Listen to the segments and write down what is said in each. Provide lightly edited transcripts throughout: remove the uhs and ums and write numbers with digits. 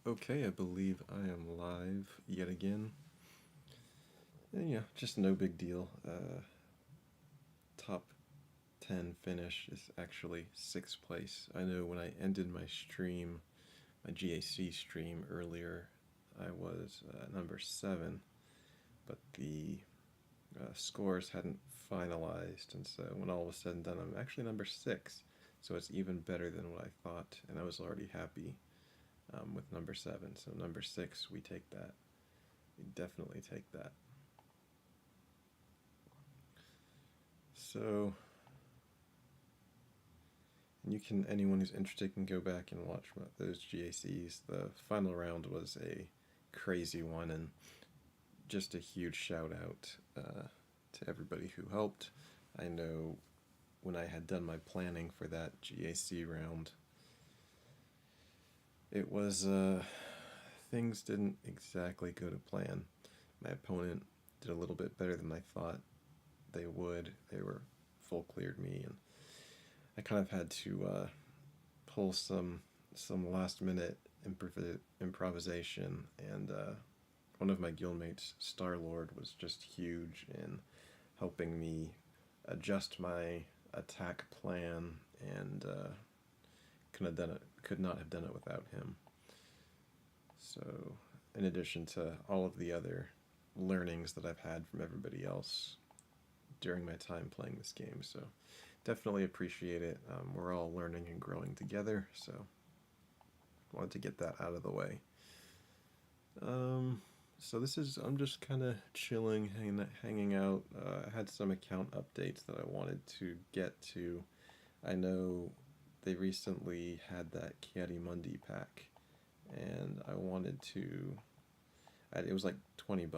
Okay, I believe I am live yet again. And yeah, just no big deal. Top 10 finish is actually 6th place. I know when I ended my stream, my GAC stream earlier, I was number 7, but the scores hadn't finalized, and so when all was said and done, I'm actually number 6. So it's even better than what I thought, and I was already happy with number 7. So number 6, we take that. We definitely take that. So, and anyone who's interested can go back and watch those GACs. The final round was a crazy one, and just a huge shout out to everybody who helped. I know when I had done my planning for that GAC round, it was, things didn't exactly go to plan. My opponent did a little bit better than I thought they would. They were full cleared me, and I kind of had to pull some last minute improvisation, and one of my guildmates, Star Lord, was just huge in helping me adjust my attack plan, and could not have done it without him. So, in addition to all of the other learnings that I've had from everybody else during my time playing this game, so definitely appreciate it. We're all learning and growing together, so wanted to get that out of the way. So I'm just kind of chilling, hanging out. I had some account updates that I wanted to get to. I know they recently had that Mundi pack, and I wanted to. It was like $20,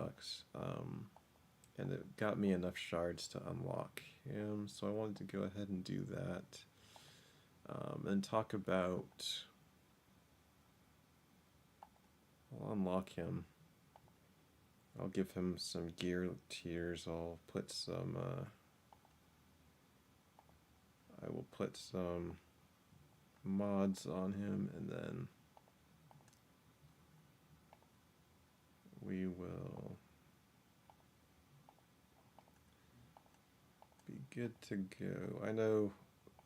and it got me enough shards to unlock him, so I wanted to go ahead and do that. And talk about. I'll unlock him. I'll give him some gear tiers. I'll put some. I will put some mods on him, and then we will be good to go. I know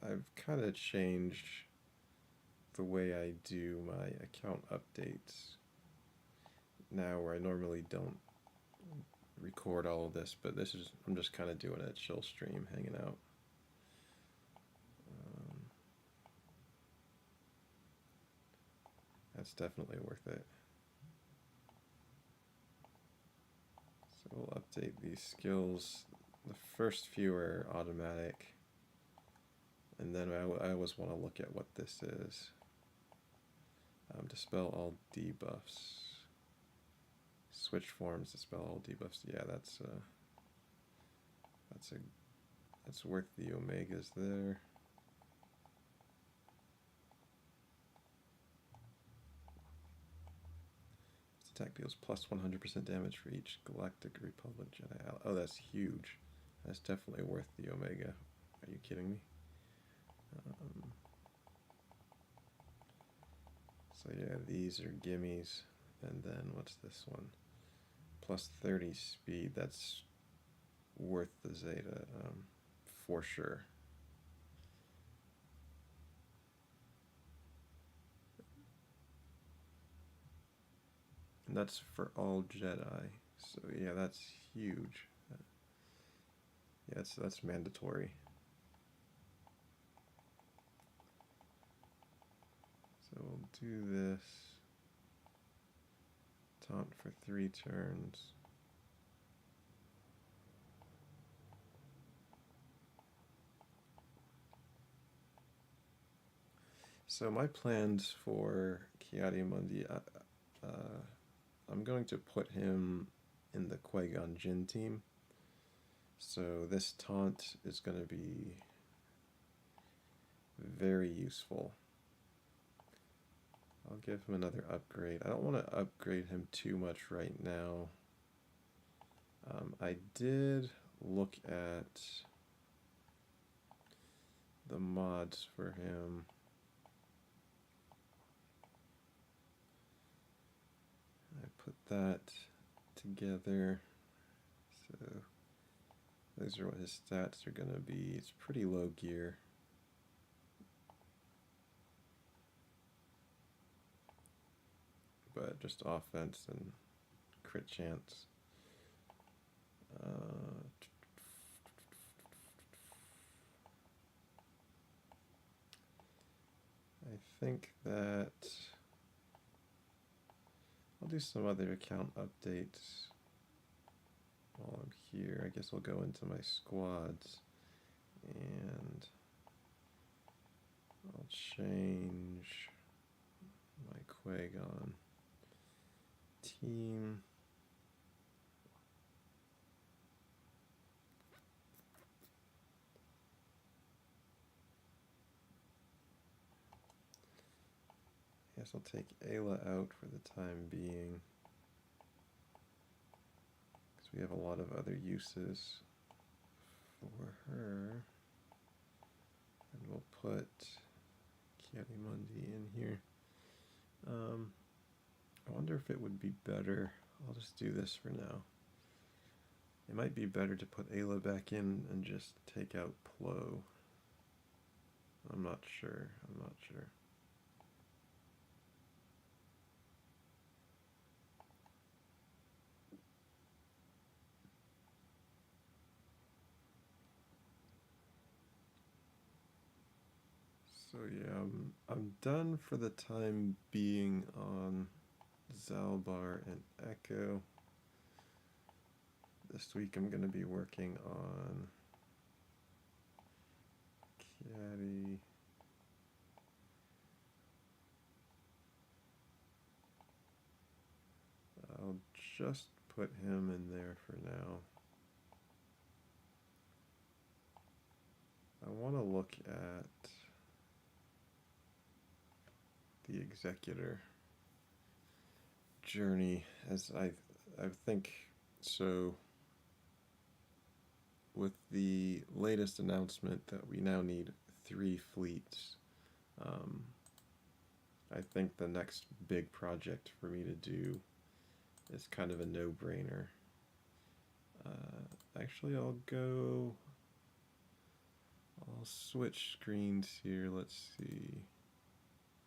I've kind of changed the way I do my account updates now, where I normally don't record all of this, but I'm just kind of doing a chill stream, hanging out. That's definitely worth it. So we'll update these skills. The first few are automatic, and then I always want to look at what this is. Dispel all debuffs. Switch forms, dispel all debuffs. Yeah, that's worth the omegas there. This attack deals plus 100% damage for each Galactic Republic Jedi. Oh, that's huge. That's definitely worth the omega. Are you kidding me? So yeah, these are gimmies. And then what's this one? Plus 30 speed. That's worth the Zeta, for sure. And that's for all Jedi. So yeah, that's huge. Yeah, that's mandatory. So we'll do this. Taunt for 3 turns. So my plans for Mundi, I'm going to put him in the Qui-Gon Jinn team. So this taunt is going to be very useful. I'll give him another upgrade. I don't want to upgrade him too much right now. I did look at the mods for him. that together. So those are what his stats are going to be. It's pretty low gear. But just offense and crit chance. I think that I'll do some other account updates while I'm here. I guess I'll go into my squads and I'll change my Qui-Gon team. I guess I'll take Ayla out for the time being, because we have a lot of other uses for her. And we'll put Mundi in here. I wonder if it would be better. I'll just do this for now. It might be better to put Ayla back in and just take out Plo. I'm not sure. So yeah, I'm done for the time being on Zalbar and Echo. This week I'm going to be working on Caddy. I'll just put him in there for now. I want to look at the Executor journey, as I think so. With the latest announcement that we now need 3 fleets, I think the next big project for me to do is kind of a no-brainer. Actually, I'll switch screens here. Let's see,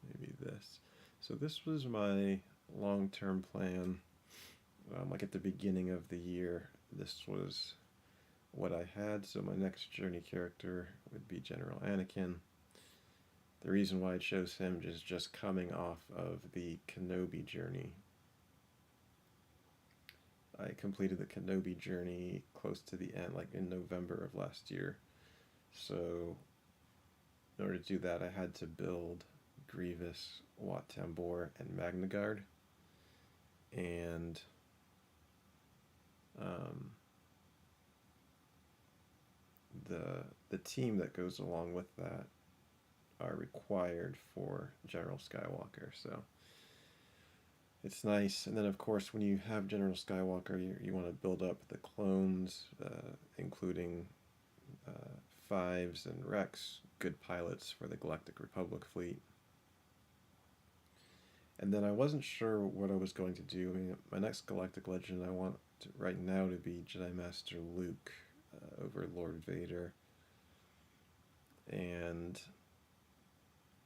maybe this. So this was my long-term plan. Like at the beginning of the year, this was what I had. So my next journey character would be General Anakin. The reason why I chose him is just coming off of the Kenobi journey. I completed the Kenobi journey close to the end, like in November of last year. So in order to do that, I had to build Grievous, Wat Tambor, and Magna Guard. And the team that goes along with that are required for General Skywalker. So it's nice. And then of course when you have General Skywalker, you want to build up the clones, including Fives and Rex, good pilots for the Galactic Republic fleet. And then I wasn't sure what I was going to do. I mean, my next Galactic Legend I want right now to be Jedi Master Luke over Lord Vader. And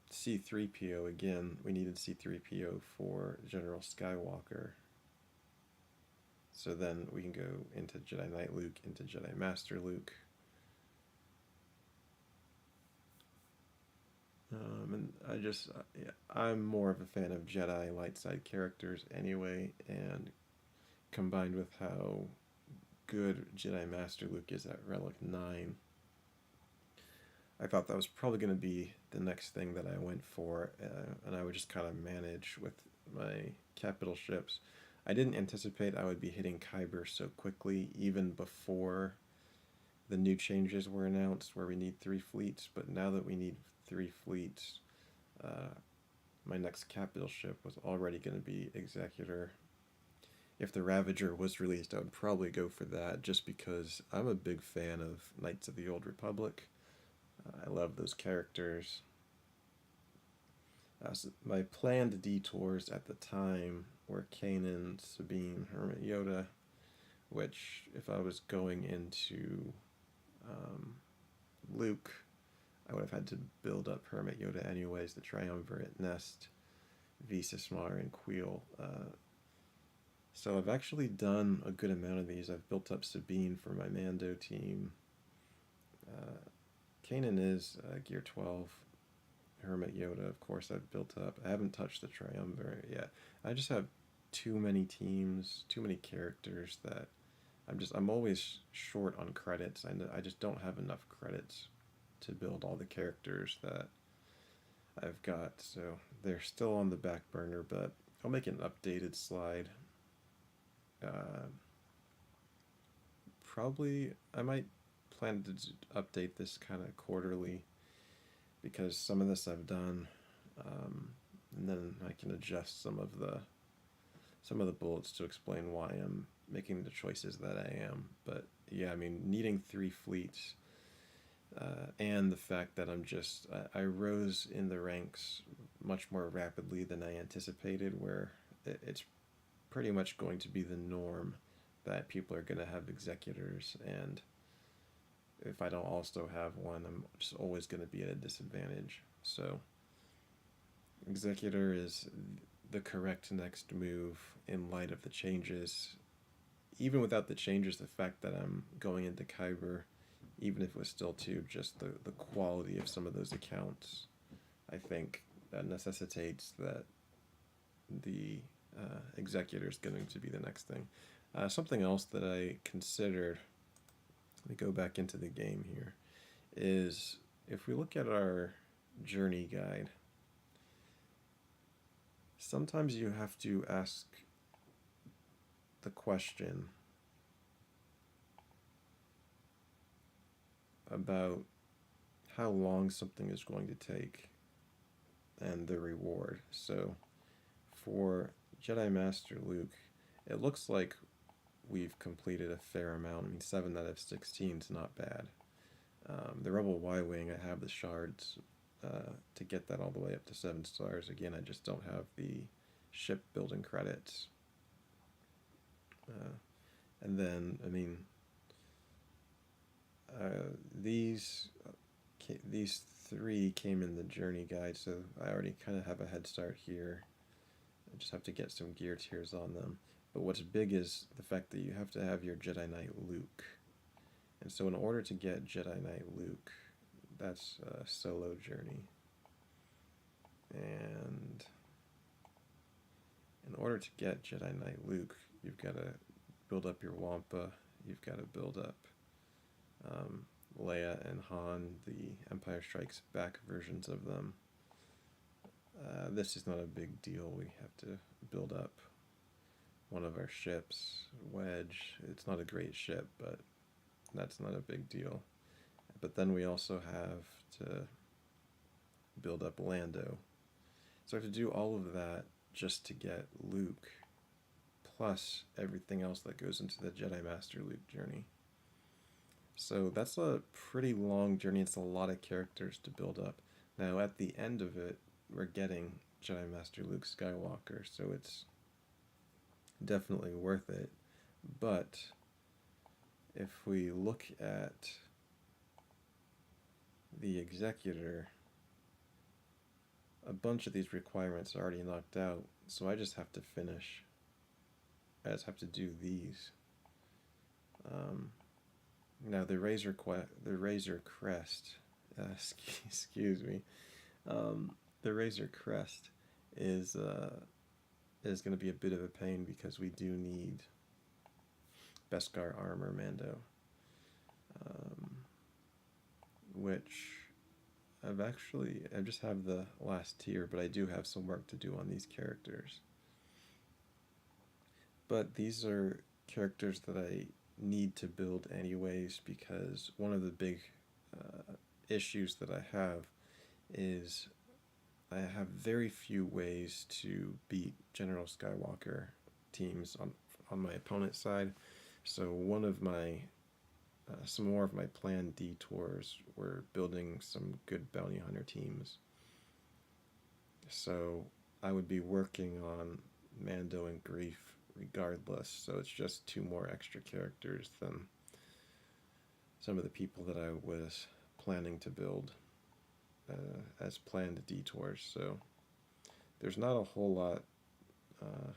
C-3PO, again, we needed C-3PO for General Skywalker. So then we can go into Jedi Knight Luke, into Jedi Master Luke. And I'm more of a fan of Jedi light side characters anyway, and combined with how good Jedi Master Luke is at Relic 9, I thought that was probably going to be the next thing that I went for, and I would just kind of manage with my capital ships. I didn't anticipate I would be hitting Kyber so quickly, even before the new changes were announced where we need 3 fleets, but now that we need 3 fleets, my next capital ship was already going to be Executor. If the Ravager was released, I would probably go for that, just because I'm a big fan of Knights of the Old Republic. I love those characters. So my planned detours at the time were Kanan, Sabine, Hermit Yoda, which if I was going into um, Luke, I would have had to build up Hermit Yoda anyways, the Triumvirate, Nest, Visasmar, and Queel. So I've actually done a good amount of these. I've built up Sabine for my Mando team. Kanan is Gear 12. Hermit Yoda, of course, I've built up. I haven't touched the Triumvirate yet. I just have too many teams, too many characters that I'm always short on credits. I just don't have enough credits to build all the characters that I've got. So they're still on the back burner, but I'll make an updated slide. Probably I might plan to update this kind of quarterly because some of this I've done, and then I can adjust some of the bullets to explain why I'm making the choices that I am. But yeah, I mean, needing 3 fleets, and the fact that I rose in the ranks much more rapidly than I anticipated, where it's pretty much going to be the norm that people are going to have executors, and if I don't also have one, I'm just always going to be at a disadvantage. So executor is the correct next move in light of the changes. Even without the changes, the fact that I'm going into Kyber, even if it was still 2, just the quality of some of those accounts, I think that necessitates that the executor is going to be the next thing. Something else that I considered, let me go back into the game here, is if we look at our journey guide, sometimes you have to ask the question about how long something is going to take and the reward. So for Jedi Master Luke, it looks like we've completed a fair amount. I mean, 7 out of 16 is not bad. The Rebel Y-Wing, I have the shards to get that all the way up to 7 stars. Again, I just don't have the shipbuilding credits. And then, I mean, these 3 came in the journey guide, so I already kind of have a head start here. I just have to get some gear tiers on them. But what's big is the fact that you have to have your Jedi Knight Luke. And so in order to get Jedi Knight Luke, that's a solo journey. And in order to get Jedi Knight Luke, you've got to build up your Wampa, you've got to build up Leia and Han, the Empire Strikes Back versions of them. This is not a big deal. We have to build up one of our ships, Wedge. It's not a great ship, but that's not a big deal. But then we also have to build up Lando. So I have to do all of that just to get Luke, plus everything else that goes into the Jedi Master Luke journey. So that's a pretty long journey. It's a lot of characters to build up. Now at the end of it, we're getting Jedi Master Luke Skywalker, so it's definitely worth it. But if we look at the executor, a bunch of these requirements are already knocked out, so I just have to finish. I just have to do these. Now the Razor Crest, excuse me, the Razor Crest is going to be a bit of a pain because we do need Beskar armor Mando, which I just have the last tier, but I do have some work to do on these characters. But these are characters that I need to build anyways, because one of the big issues that I have is I have very few ways to beat General Skywalker teams on my opponent's side. So one of my some more of my planned detours were building some good bounty hunter teams. So I would be working on Mando and Grief regardless. So it's just two more extra characters than some of the people that I was planning to build as planned detours. So there's not a whole lot.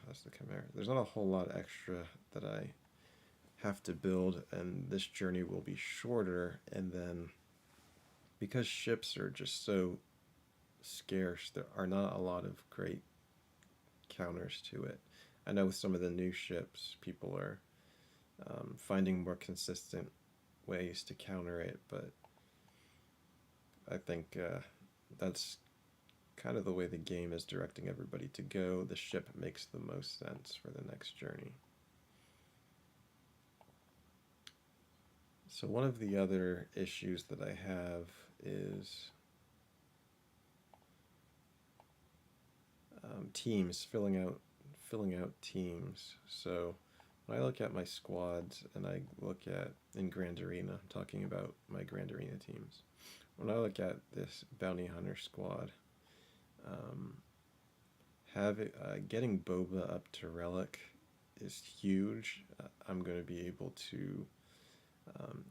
That's the Chimera. There's not a whole lot extra that I have to build, and this journey will be shorter. And then because ships are just so scarce, there are not a lot of great counters to it. I know with some of the new ships, people are finding more consistent ways to counter it, but I think that's kind of the way the game is directing everybody to go. The ship makes the most sense for the next journey. So one of the other issues that I have is teams, filling out teams. So when I look at my squads and I look at in Grand Arena, I'm talking about my Grand Arena teams. When I look at this bounty hunter squad, getting Boba up to Relic is huge. I'm going to be able to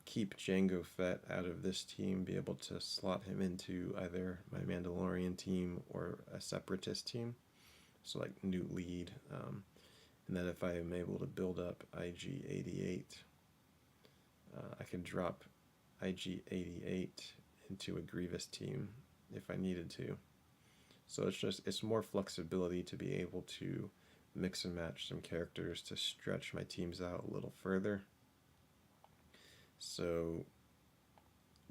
keep Jango Fett out of this team, be able to slot him into either my Mandalorian team or a Separatist team. So like Newt lead, and then if I am able to build up IG-88, I could drop IG-88 into a Grievous team if I needed to. So it's more flexibility to be able to mix and match some characters to stretch my teams out a little further. So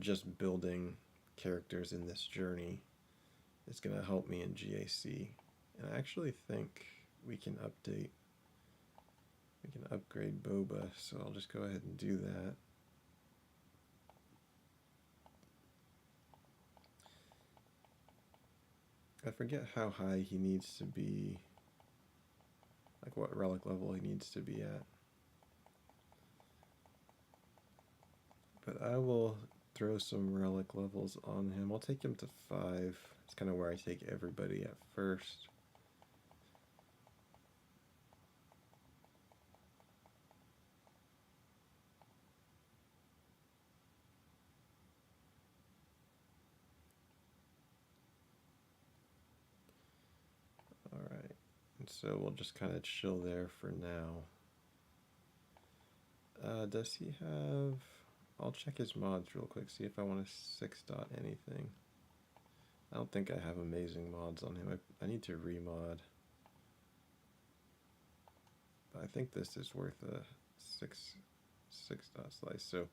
just building characters in this journey is going to help me in GAC. And I actually think we can upgrade Boba, so I'll just go ahead and do that. I forget how high he needs to be, like what relic level he needs to be at. But I will throw some relic levels on him. I'll take him to 5. It's kind of where I take everybody at first. Alright, and so we'll just kind of chill there for now. Does he have... I'll check his mods real quick, see if I want to 6 dot anything. I don't think I have amazing mods on him. I need to remod. But I think this is worth a 6 dot slice. So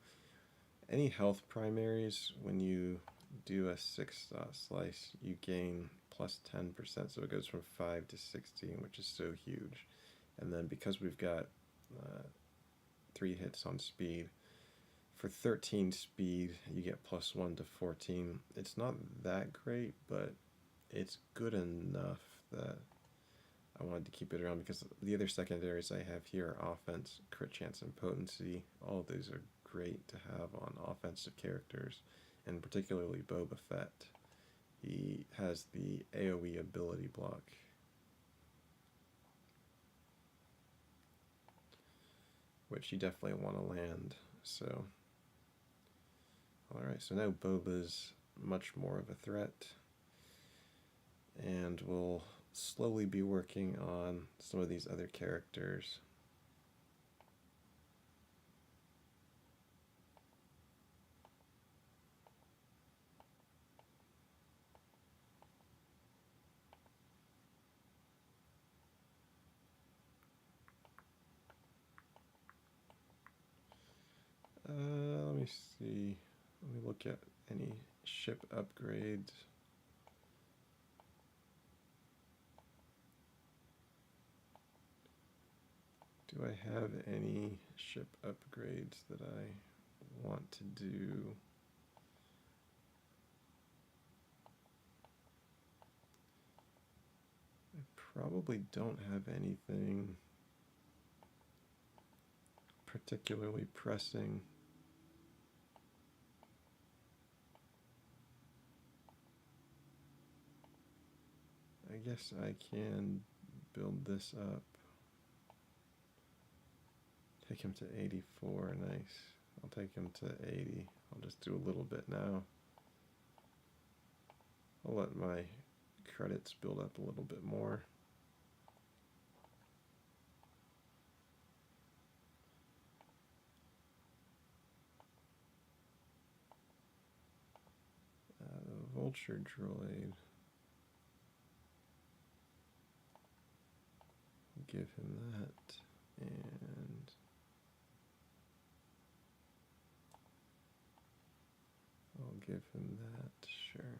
any health primaries, when you do a 6 dot slice, you gain plus 10%. So it goes from 5 to 16, which is so huge. And then because we've got 3 hits on speed, for 13 speed, you get plus 1 to 14. It's not that great, but it's good enough that I wanted to keep it around, because the other secondaries I have here are offense, crit chance, and potency. All of those are great to have on offensive characters, and particularly Boba Fett. He has the AoE ability block. Which you definitely want to land, so... Alright, so now Boba's much more of a threat, and we'll slowly be working on some of these other characters. Let me see. Let me look at any ship upgrades. Do I have any ship upgrades that I want to do? I probably don't have anything particularly pressing. I guess I can build this up. Take him to 84, nice. I'll take him to 80. I'll just do a little bit now. I'll let my credits build up a little bit more. The vulture droid. Give him that, and I'll give him that, sure.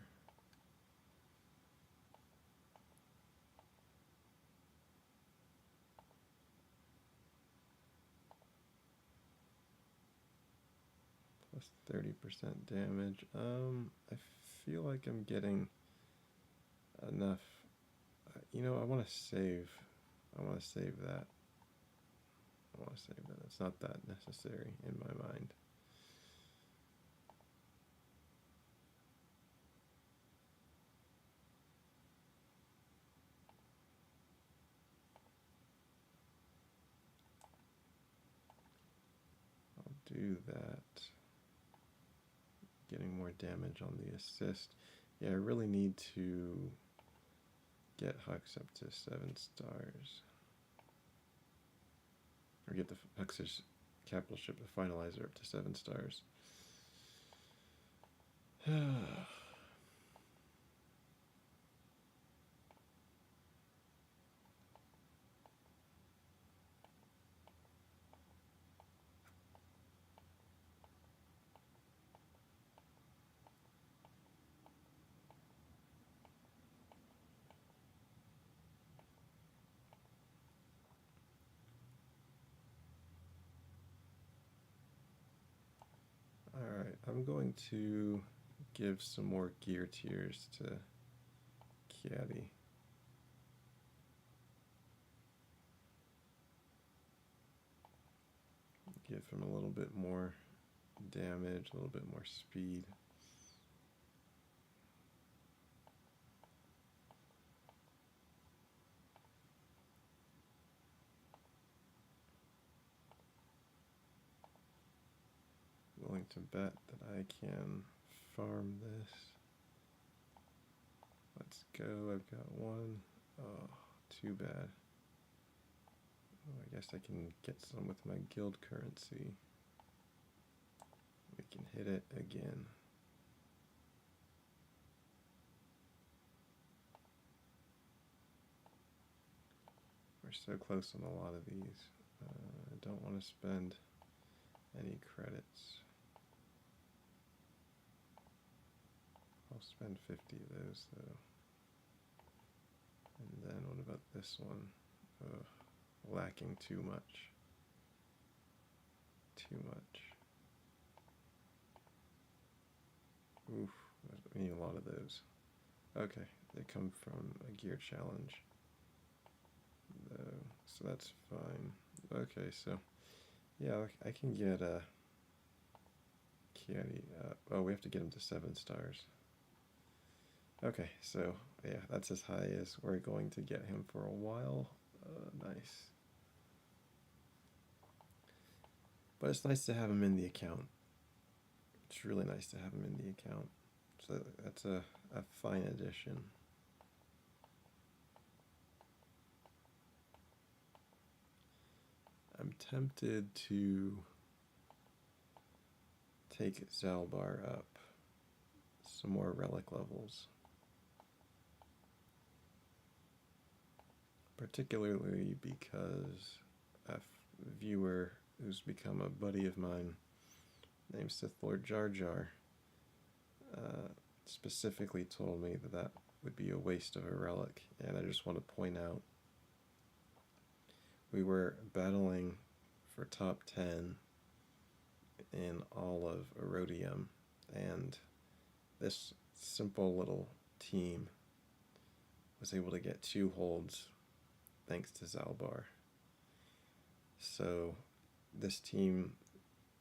Plus 30% damage. I feel like I'm getting enough. You know, I want to save. I want to save that. I want to save that. It's not that necessary in my mind. I'll do that. Getting more damage on the assist. Yeah, I really need to get Hux up to 7 stars. Or get the Hux's capital ship, the finalizer, up to 7 stars. Alright, I'm going to give some more gear tiers to Kiadi. Give him a little bit more damage, a little bit more speed. Willing to bet that I can farm this. Let's go. I've got one. Oh, too bad. Oh, I guess I can get some with my guild currency. We can hit it again. We're so close on a lot of these. I don't want to spend any credits. I'll spend 50 of those though. And then what about this one? Ugh, lacking too much. Too much. Oof, I need a lot of those. Okay, they come from a gear challenge. So that's fine. Okay, so yeah, I can get Kiadi. Oh, we have to get him to 7 stars. Okay, so yeah, that's as high as we're going to get him for a while. Nice. But it's nice to have him in the account. It's really nice to have him in the account. So that's a fine addition. I'm tempted to take Zalbar up some more relic levels. Particularly because a viewer who's become a buddy of mine named Sith Lord Jar Jar specifically told me that that would be a waste of a relic, and I just want to point out we were battling for top 10 in all of Erodium, and this simple little team was able to get 2 holds thanks to Zalbar. So this team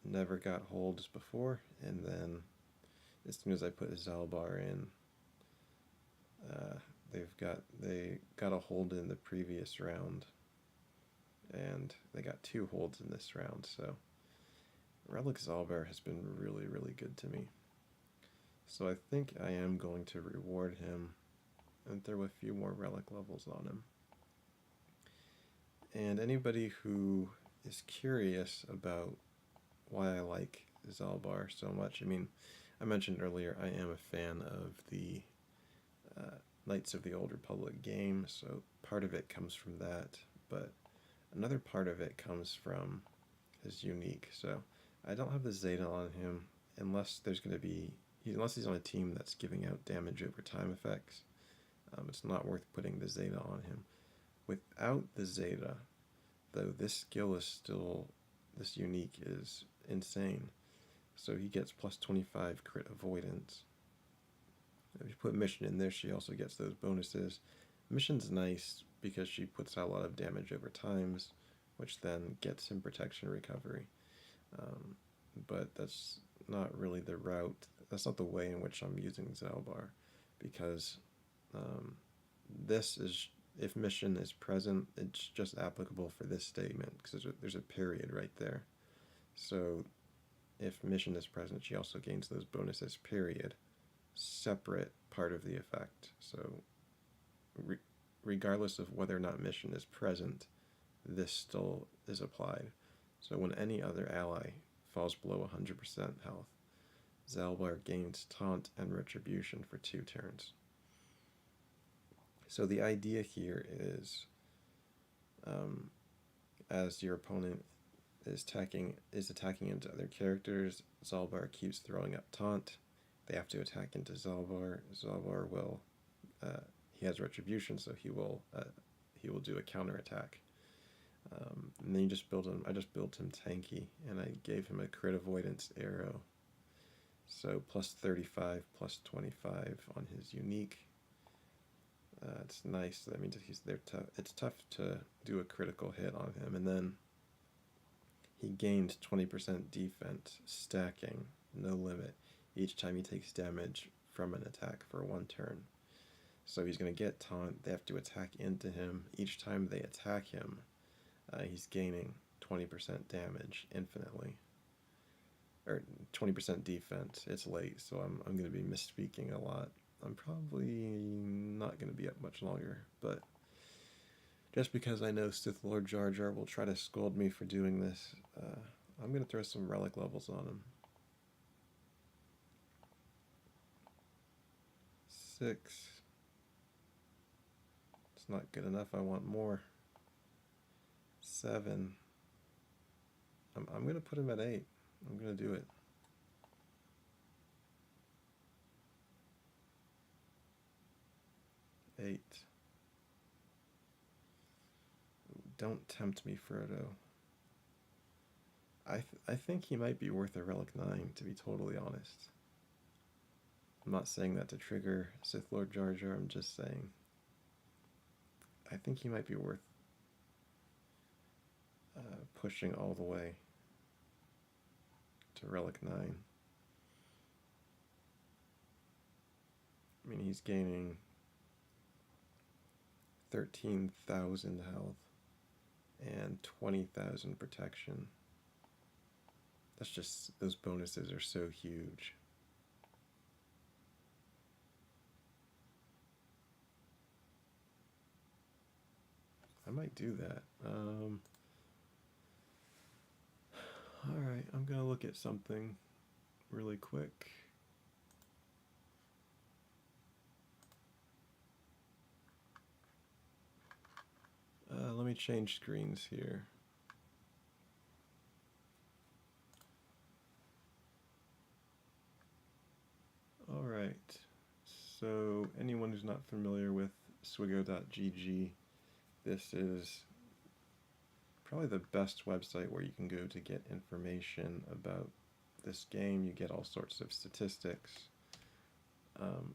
never got holds before, and then as soon as I put Zalbar in, They got a hold in the previous round, and they got 2 holds in this round. So Relic Zalbar has been really, really good to me. So I think I am going to reward him and throw a few more relic levels on him. And anybody who is curious about why I like Zalbar so much, I mean, I mentioned earlier I am a fan of the Knights of the Old Republic game, so part of it comes from that, but another part of it comes from his unique. So I don't have the Zeta on him unless there's going to be, unless he's on a team that's giving out damage over time effects. It's not worth putting the Zeta on him. Without the Zeta, though, this skill is still, this unique is insane. So he gets plus 25 crit avoidance. If you put Mission in there, she also gets those bonuses. Mission's nice because she puts out a lot of damage over times, which then gets him protection recovery. But that's not really the route, that's not the way in which I'm using Zalbar, because this is, if Mission is present, it's just applicable for this statement, because there's a period right there. So if Mission is present, she also gains those bonuses, period, separate part of the effect. So regardless of whether or not Mission is present, this still is applied. So when any other ally falls below 100% health, Zalbar gains Taunt and Retribution for 2 turns. So the idea here is, as your opponent is attacking into other characters, Zalbar keeps throwing up Taunt. They have to attack into Zalbar. Zalbar will, he has Retribution, so he will do a counterattack. And then you just build him. I just built him tanky, and I gave him a crit avoidance arrow. So plus 35, plus 25 on his unique. It's nice. That means he's there. It's tough to do a critical hit on him, and then he gained 20% defense, stacking, no limit, each time he takes damage from an attack for 1 turn. So he's going to get taunt. They have to attack into him. Each time they attack him, he's gaining 20% damage infinitely, or 20% defense. It's late, so I'm going to be misspeaking a lot. I'm probably not going to be up much longer, but just because I know Sith Lord Jar Jar will try to scold me for doing this, I'm going to throw some relic levels on him. 6. It's not good enough. I want more. 7. I'm going to put him at 8. I'm going to do it. 8. Don't tempt me, Frodo. I think he might be worth a Relic 9, to be totally honest. I'm not saying that to trigger Sith Lord Jar Jar, I'm just saying I think he might be worth pushing all the way to Relic 9. I mean, he's gaining 13,000 health and 20,000 protection. That's just, those bonuses are so huge. I might do that. Alright, I'm gonna look at something really quick. Let me change screens here. Alright, so anyone who's not familiar with SWGOH.gg, this is probably the best website where you can go to get information about this game. You get all sorts of statistics.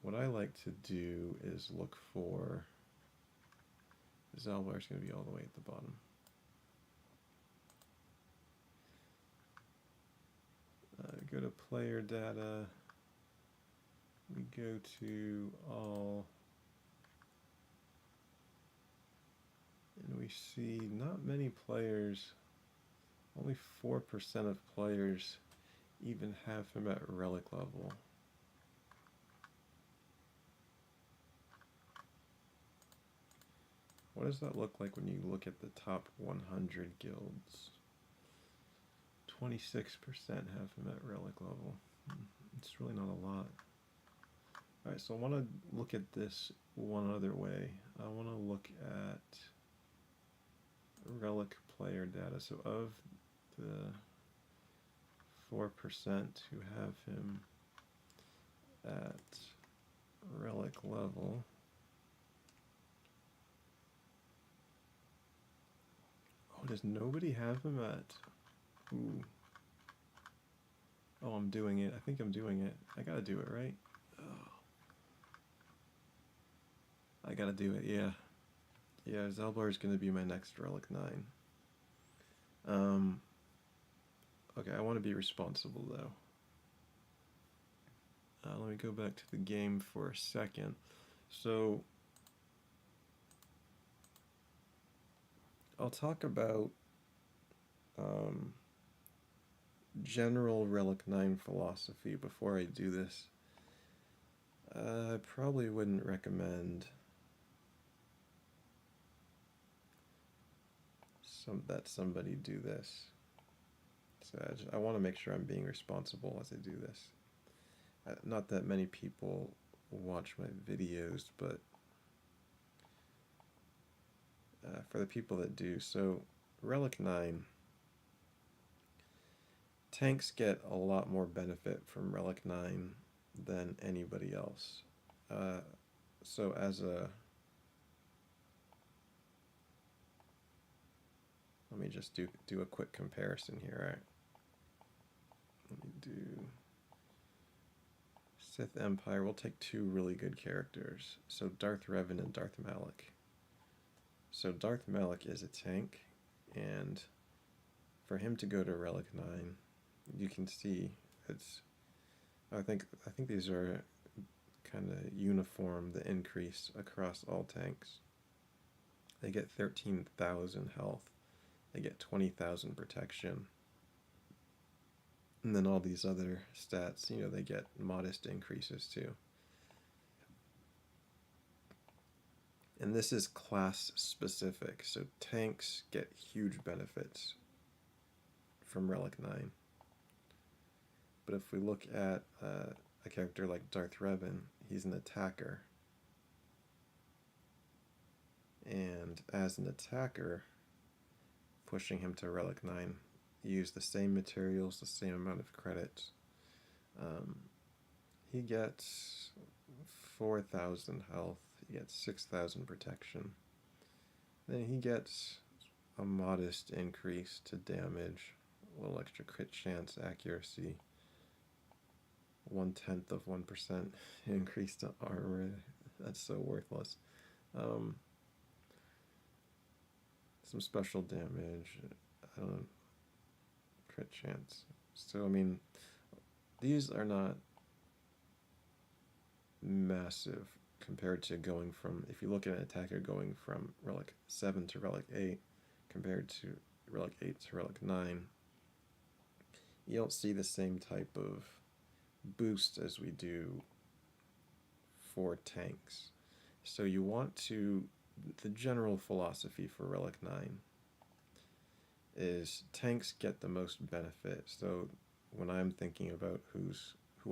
What I like to do is look for, Zalbar is going to be all the way at the bottom. Go to player data. We go to all And we see not many players, only 4% of players even have him at relic level. What does that look like when you look at the top 100 guilds? 26% have him at relic level. It's really not a lot. Alright, so I want to look at this one other way. I want to look at relic player data. So of the 4% who have him at relic level, oh, does nobody have him at... Ooh. Oh, I'm doing it. I think I'm doing it. I gotta do it, right? Oh. I gotta do it, yeah. Yeah, Zelbar is gonna be my next Relic 9. Okay, I want to be responsible, though. Let me go back to the game for a second. So, I'll talk about general Relic 9 philosophy before I do this. I probably wouldn't recommend that somebody do this. So I want to make sure I'm being responsible as I do this. Not that many people watch my videos, but for the people that do, so Relic 9, tanks get a lot more benefit from Relic 9 than anybody else. So as a... Let me just do a quick comparison here. Right? Let me do Sith Empire. We'll take two really good characters. So Darth Revan and Darth Malak. So Darth Malak is a tank, and for him to go to Relic 9, you can see it's... I think these are kind of uniform, the increase across all tanks. They get 13,000 health. They get 20,000 protection. And then all these other stats, you know, they get modest increases too. And this is class specific, so tanks get huge benefits from Relic 9. But if we look at a character like Darth Revan, he's an attacker. And as an attacker, pushing him to Relic 9, you use the same materials, the same amount of credits. He gets 4,000 health, he gets 6,000 protection. Then he gets a modest increase to damage, a little extra crit chance, accuracy, 1/10 of 1% increase to armor. That's so worthless. Some special damage, crit chance. So I mean, these are not massive compared to going from, if you look at an attacker going from Relic 7 to Relic 8 compared to Relic 8 to Relic 9, you don't see the same type of boost as we do for tanks. So you want to, the general philosophy for Relic 9 is tanks get the most benefit. So when I'm thinking about who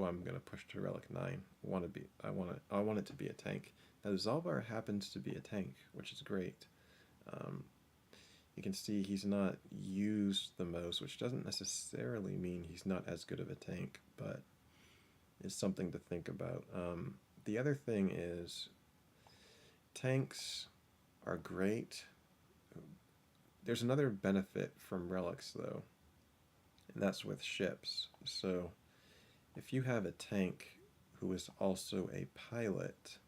I'm going to push to Relic 9, I want it to be a tank. Now Zalbar happens to be a tank, which is great. You can see he's not used the most, which doesn't necessarily mean he's not as good of a tank, but it's something to think about. The other thing is, tanks are great. There's another benefit from relics, though, and that's with ships. So if you have a tank who is also a pilot,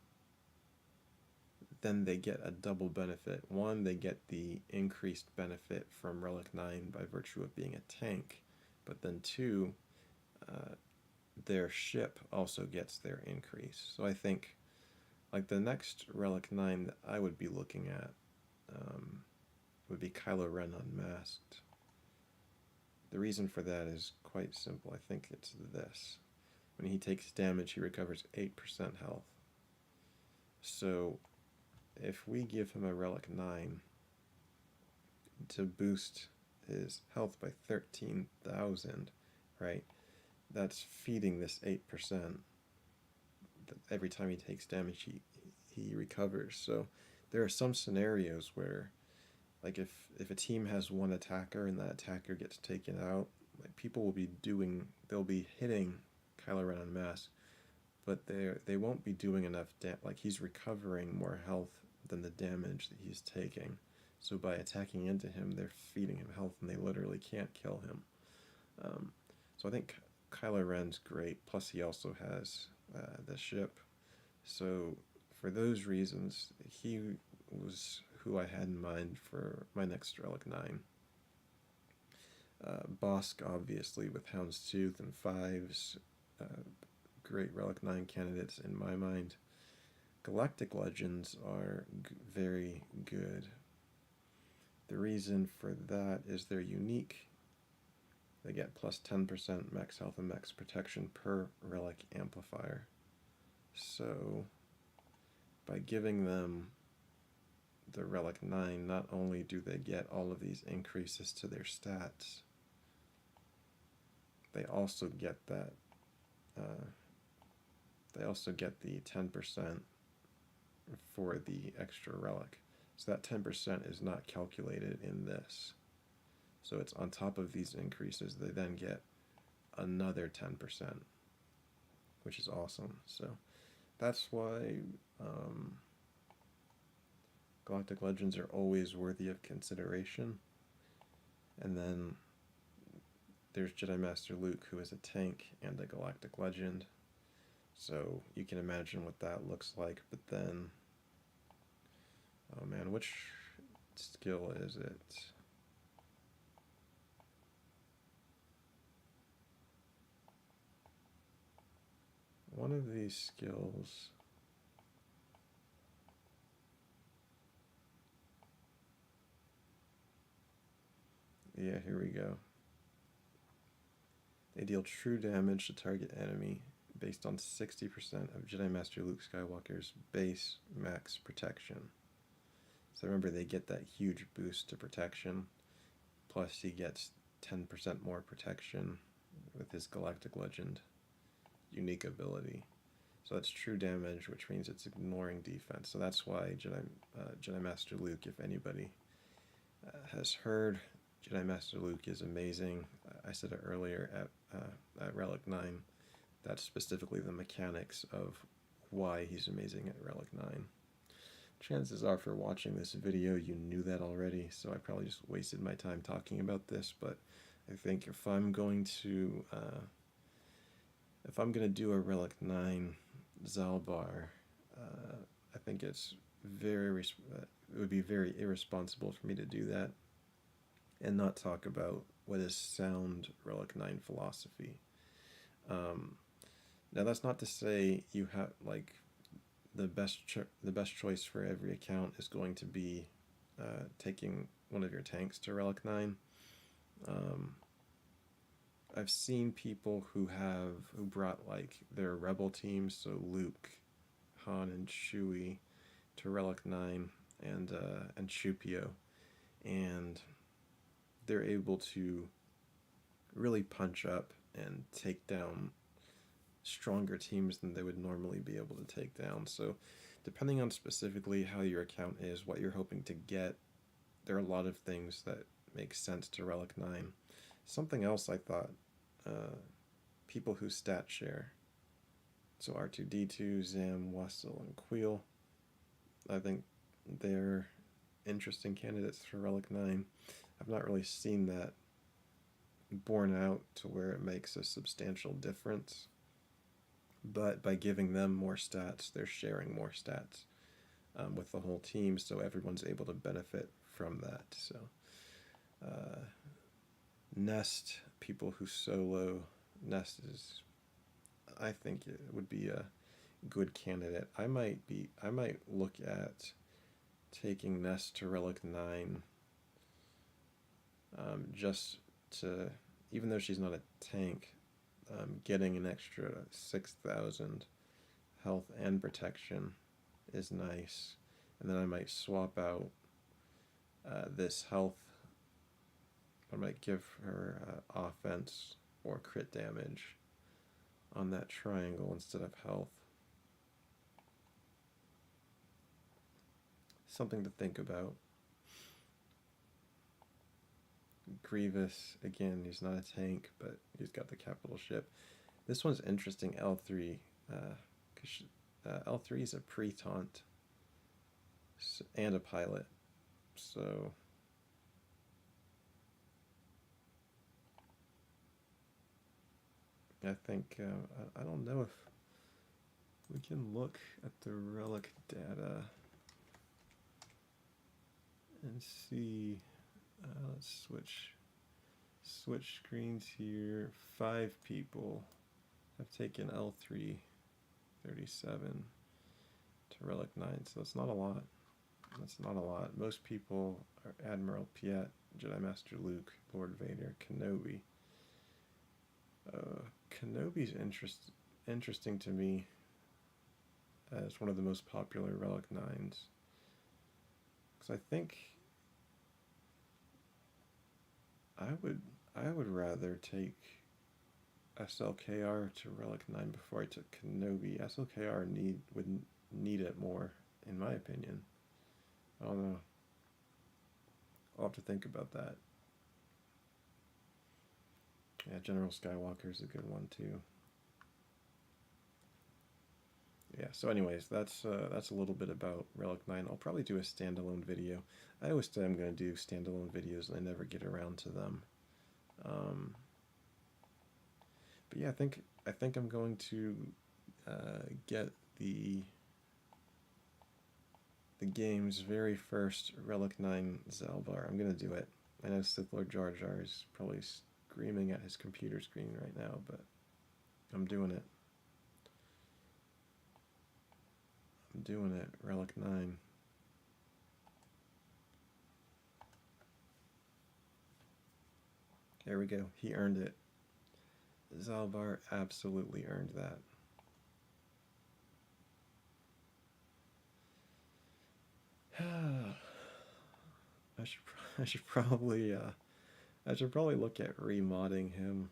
then they get a double benefit. One, they get the increased benefit from Relic 9 by virtue of being a tank, but then two, their ship also gets their increase. So I think, like, the next Relic 9 that I would be looking at, would be Kylo Ren unmasked. The reason for that is quite simple. I think it's this. When he takes damage, he recovers 8% health. So if we give him a Relic 9 to boost his health by 13,000, right? That's feeding this 8%. Every time he takes damage, he recovers. So there are some scenarios where, like if a team has one attacker and that attacker gets taken out, like people will be they'll be hitting Kylo Ren unmasked, but they won't be doing enough like he's recovering more health than the damage that he's taking. So by attacking into him, they're feeding him health, and they literally can't kill him. So I think Kylo Ren's great. Plus, he also has the ship. So for those reasons, he was who I had in mind for my next Relic 9. Bosk, obviously, with Houndstooth and Fives, great Relic 9 candidates in my mind. Galactic Legends are very good. The reason for that is they're unique. They get plus 10% max health and max protection per relic amplifier. So by giving them the Relic 9, not only do they get all of these increases to their stats, they also get that. They also get the 10% for the extra relic. So that 10% is not calculated in this. So it's on top of these increases, they then get another 10%, which is awesome. So that's why Galactic Legends are always worthy of consideration. And then there's Jedi Master Luke, who is a tank and a Galactic Legend. So you can imagine what that looks like. But then, oh man, which skill is it? One of these skills. Yeah, here we go. They deal true damage to target enemy based on 60% of Jedi Master Luke Skywalker's base max protection. So remember, they get that huge boost to protection, plus he gets 10% more protection with his Galactic Legend unique ability. So that's true damage, which means it's ignoring defense. So that's why Jedi Master Luke, if anybody has heard, Jedi Master Luke is amazing. I said it earlier at Relic 9. That's specifically the mechanics of why he's amazing at Relic 9. Chances are, for watching this video, you knew that already, so I probably just wasted my time talking about this, but I think if I'm going to do a Relic 9 Zalbar, I think it would be very irresponsible for me to do that and not talk about what is sound Relic 9 philosophy. Now that's not to say you have the best choice for every account is going to be taking one of your tanks to Relic 9. I've seen people who brought their rebel teams, so Luke, Han, and Chewie, to Relic 9 and Chupio, and they're able to really punch up and take down stronger teams than they would normally be able to take down. So depending on specifically how your account is, what you're hoping to get, there are a lot of things that make sense to Relic 9. Something else I thought, people who stat share. So R2-D2, Zam, Wassel, and Queel, I think they're interesting candidates for Relic 9. I've not really seen that borne out to where it makes a substantial difference. But by giving them more stats, they're sharing more stats with the whole team, so everyone's able to benefit from that. So Nest, people who solo, Nest is, I think it would be a good candidate. I might look at taking Nest to Relic 9 just to, even though she's not a tank, getting an extra 6,000 health and protection is nice. And then I might swap out this health. I might give her offense or crit damage on that triangle instead of health. Something to think about. Grievous, again, he's not a tank, but he's got the capital ship. This one's interesting, L3, because L3 is a pre-taunt and a pilot, so I think, I don't know if we can look at the relic data and see. Let's switch screens here. 5 people have taken L3 37 to relic 9, so it's not a lot. That's not a lot. Most people are Admiral Piet, Jedi Master Luke, Lord Vader, Kenobi. Kenobi's interesting to me as one of the most popular relic 9s, because I think I would rather take SLKR to relic 9 before I took Kenobi. SLKR would need it more, in my opinion. I don't know. I'll have to think about that. Yeah, General Skywalker's a good one too. Yeah, so anyways, that's a little bit about Relic 9. I'll probably do a standalone video. I always say I'm going to do standalone videos and I never get around to them. But yeah, I think I'm going to get the game's very first Relic 9 Zalbar. I'm going to do it. I know Sith Lord Jar Jar is probably screaming at his computer screen right now, but I'm doing it. I'm doing it. Relic 9. There we go. He earned it. Zalbar absolutely earned that. I should probably look at remodding him.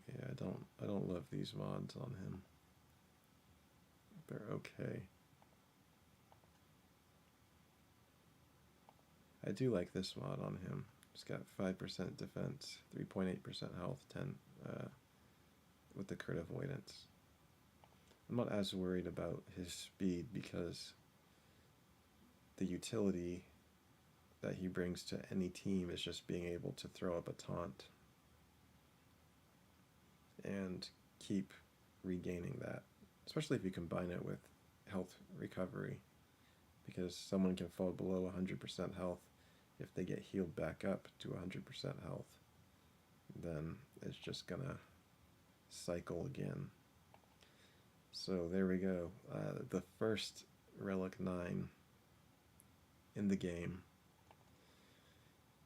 Yeah, I don't love these mods on him. They're okay. I do like this mod on him. He's got 5% defense, 3.8% health, 10 with the crit avoidance. I'm not as worried about his speed because the utility that he brings to any team is just being able to throw up a taunt and keep regaining that, especially if you combine it with health recovery, because someone can fall below 100% health. If they get healed back up to 100% health, then it's just gonna cycle again. So there we go, the first Relic 9 in the game.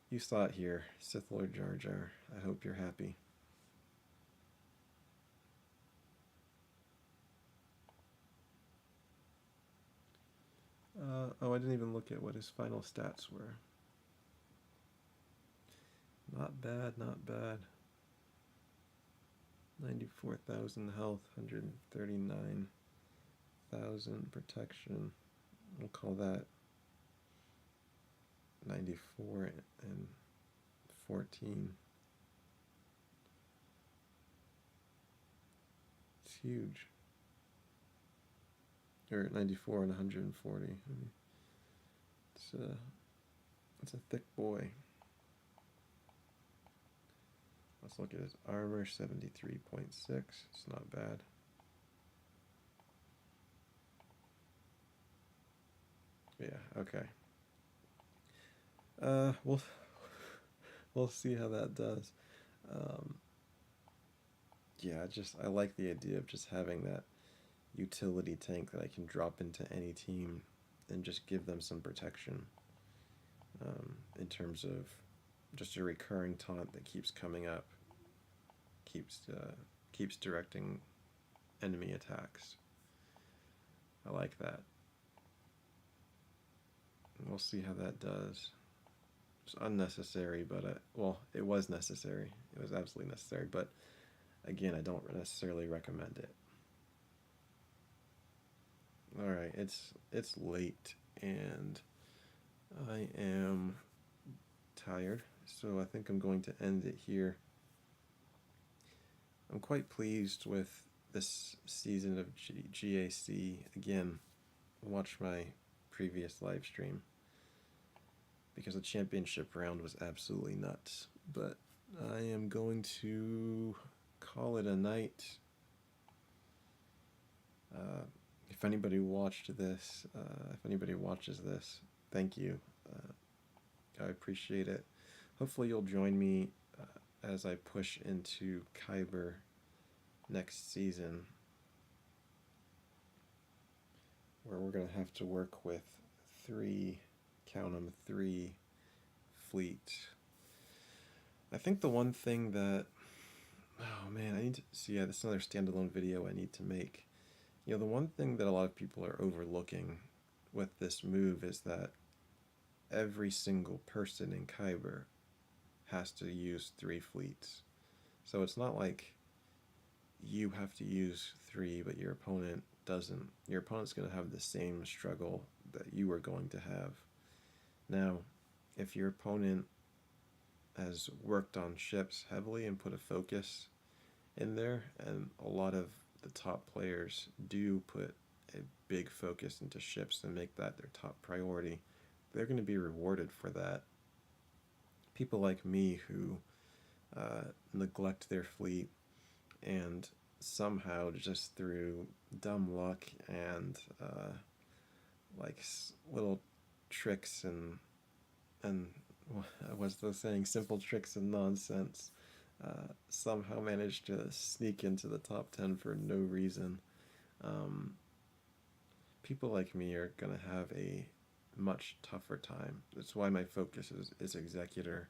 You saw it here, Sith Lord Jar Jar. I hope you're happy. Oh, I didn't even look at what his final stats were. Not bad, not bad. 94,000 health, 139,000 protection. We'll call that 94 and 14. It's huge. Or 94 and 140. I mean, it's a thick boy. Let's look at his armor, 73.6. It's not bad. Yeah, okay. We'll see how that does. Yeah, I like the idea of just having that utility tank that I can drop into any team and just give them some protection, in terms of just a recurring taunt that keeps coming up, keeps directing enemy attacks. I like that. We'll see how that does. It's unnecessary, but well, it was necessary. It was absolutely necessary, but again, I don't necessarily recommend it. All right, it's late and I am tired, so I think I'm going to end it here. I'm quite pleased with this season of GAC. Again, watch my previous live stream because the championship round was absolutely nuts. But I am going to call it a night. If anybody watched this, if anybody watches this, thank you. I appreciate it. Hopefully you'll join me as I push into Kyber next season, where we're going to have to work with three fleet. I think the one thing that, oh man, I need to see, yeah, this is another standalone video I need to make. You know, the one thing that a lot of people are overlooking with this move is that every single person in Kyber has to use 3 fleets. So it's not like you have to use 3 but your opponent doesn't. Your opponent's going to have the same struggle that you are going to have. Now, if your opponent has worked on ships heavily and put a focus in there, and a lot of the top players do put a big focus into ships and make that their top priority, they're going to be rewarded for that. People like me who neglect their fleet and somehow just through dumb luck and like little tricks and what's the saying, simple tricks and nonsense, somehow managed to sneak into the top 10 for no reason. People like me are going to have a much tougher time. That's why my focus is Executor.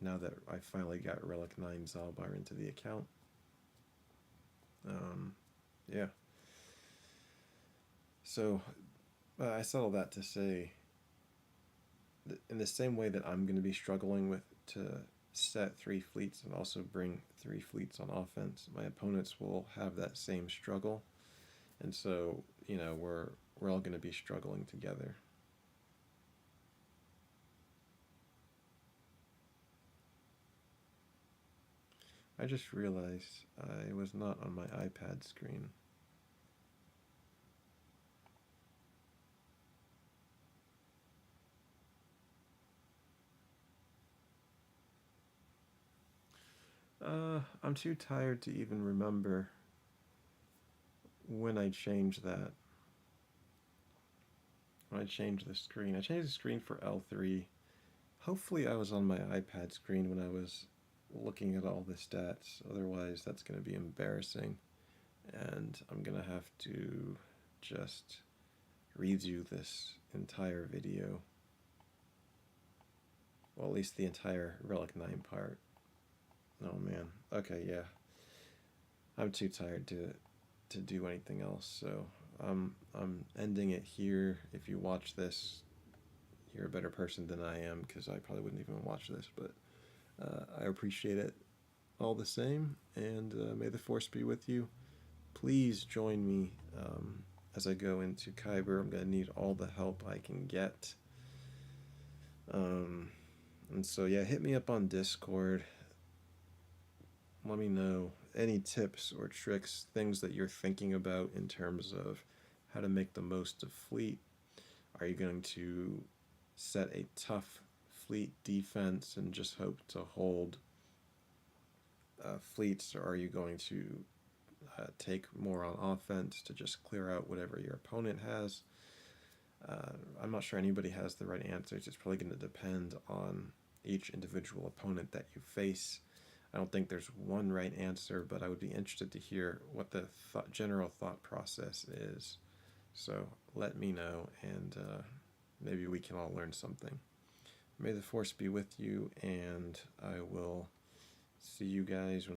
Now that I finally got Relic 9 Zalbar into the account. Yeah. So, I said all that to say, in the same way that I'm going to be struggling to set 3 fleets and also bring 3 fleets on offense, my opponents will have that same struggle. And so, you know, we're all going to be struggling together. I just realized I was not on my iPad screen. I'm too tired to even remember when I changed that. When I changed the screen. I changed the screen for L3. Hopefully I was on my iPad screen when I was looking at all the stats. Otherwise that's going to be embarrassing. And I'm going to have to just redo this entire video. Well, at least the entire Relic 9 part. Oh man. Okay, yeah. I'm too tired to do anything else, so I'm ending it here. If you watch this, you're a better person than I am, because I probably wouldn't even watch this, but I appreciate it all the same, and may the force be with you. Please join me as I go into Kyber. I'm going to need all the help I can get. And so, yeah, hit me up on Discord. Let me know any tips or tricks, things that you're thinking about in terms of how to make the most of fleet. Are you going to set a tough fleet defense and just hope to hold fleets, or are you going to take more on offense to just clear out whatever your opponent has? I'm not sure anybody has the right answers. It's probably going to depend on each individual opponent that you face. I don't think there's one right answer, but I would be interested to hear what the general thought process is. So let me know, and maybe we can all learn something. May the force be with you, and I will see you guys when